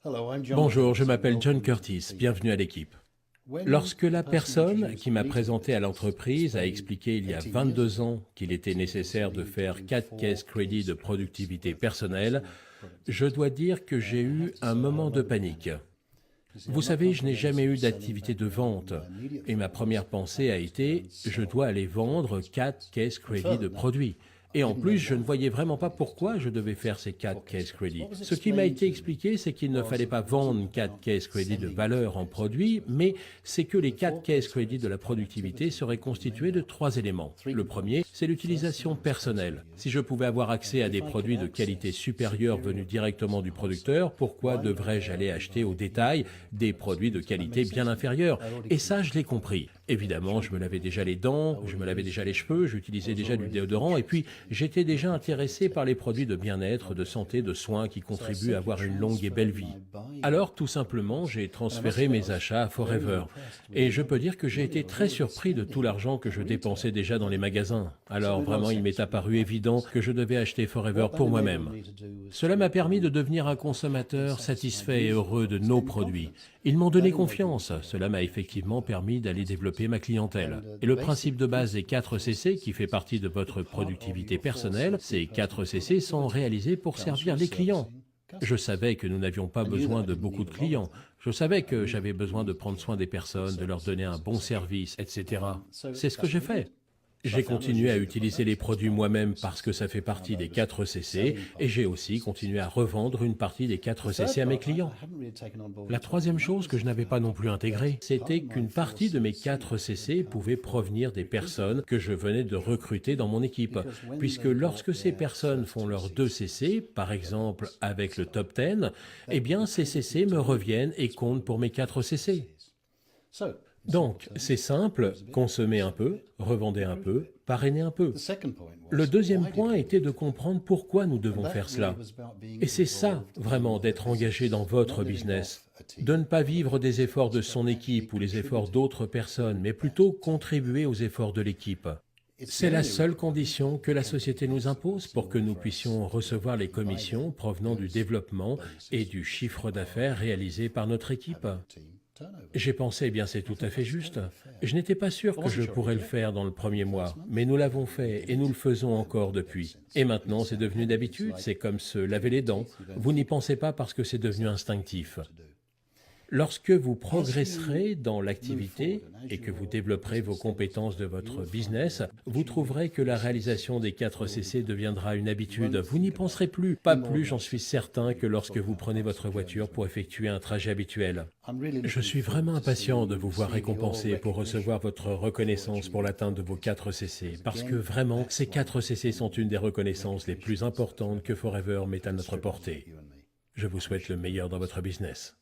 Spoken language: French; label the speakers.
Speaker 1: Bonjour, je m'appelle John Curtis, bienvenue à l'équipe. Lorsque la personne qui m'a présenté à l'entreprise a expliqué il y a 22 ans qu'il était nécessaire de faire 4 case crédits de productivité personnelle, je dois dire que j'ai eu un moment de panique. Vous savez, je n'ai jamais eu d'activité de vente et ma première pensée a été « je dois aller vendre 4 case crédits de produits ». Et en plus, je ne voyais vraiment pas pourquoi je devais faire ces 4 case crédits. Ce qui m'a été expliqué, c'est qu'il ne fallait pas vendre 4 case crédits de valeur en produits, mais c'est que les 4 case crédits de la productivité seraient constitués de 3 éléments. Le premier, c'est l'utilisation personnelle. Si je pouvais avoir accès à des produits de qualité supérieure venus directement du producteur, pourquoi devrais-je aller acheter au détail des produits de qualité bien inférieure? Et ça, je l'ai compris. Évidemment, je me lavais déjà les dents, je me lavais déjà les cheveux, j'utilisais déjà du déodorant et puis j'étais déjà intéressé par les produits de bien-être, de santé, de soins qui contribuent à avoir une longue et belle vie. Alors, tout simplement, j'ai transféré mes achats à Forever. Et je peux dire que j'ai été très surpris de tout l'argent que je dépensais déjà dans les magasins. Alors, vraiment, il m'est apparu évident que je devais acheter Forever pour moi-même. Cela m'a permis de devenir un consommateur satisfait et heureux de nos produits. Ils m'ont donné confiance. Cela m'a effectivement permis d'aller développer ma clientèle. Et le principe de base des 4 CC, qui fait partie de votre productivité personnelle, ces 4 CC sont réalisés pour servir les clients. Je savais que nous n'avions pas besoin de beaucoup de clients. Je savais que j'avais besoin de prendre soin des personnes, de leur donner un bon service, etc. C'est ce que j'ai fait. J'ai continué à utiliser les produits moi-même parce que ça fait partie des 4 CC et j'ai aussi continué à revendre une partie des 4 CC à mes clients. La troisième chose que je n'avais pas non plus intégrée, c'était qu'une partie de mes 4 CC pouvait provenir des personnes que je venais de recruter dans mon équipe, puisque lorsque ces personnes font leurs 2 CC, par exemple avec le top 10, eh bien ces CC me reviennent et comptent pour mes 4 CC. Donc, c'est simple, consommez un peu, revendez un peu, parrainez un peu. Le deuxième point était de comprendre pourquoi nous devons faire cela. Et c'est ça, vraiment, d'être engagé dans votre business. De ne pas vivre des efforts de son équipe ou les efforts d'autres personnes, mais plutôt contribuer aux efforts de l'équipe. C'est la seule condition que la société nous impose pour que nous puissions recevoir les commissions provenant du développement et du chiffre d'affaires réalisé par notre équipe. J'ai pensé, eh bien c'est tout à fait juste. Je n'étais pas sûr que je pourrais le faire dans le premier mois, mais nous l'avons fait et nous le faisons encore depuis. Et maintenant, c'est devenu d'habitude, c'est comme se laver les dents. Vous n'y pensez pas parce que c'est devenu instinctif. Lorsque vous progresserez dans l'activité et que vous développerez vos compétences de votre business, vous trouverez que la réalisation des 4 CC deviendra une habitude. Vous n'y penserez plus, pas plus, j'en suis certain, que lorsque vous prenez votre voiture pour effectuer un trajet habituel. Je suis vraiment impatient de vous voir récompensé pour recevoir votre reconnaissance pour l'atteinte de vos 4 CC, parce que vraiment, ces 4 CC sont une des reconnaissances les plus importantes que Forever met à notre portée. Je vous souhaite le meilleur dans votre business.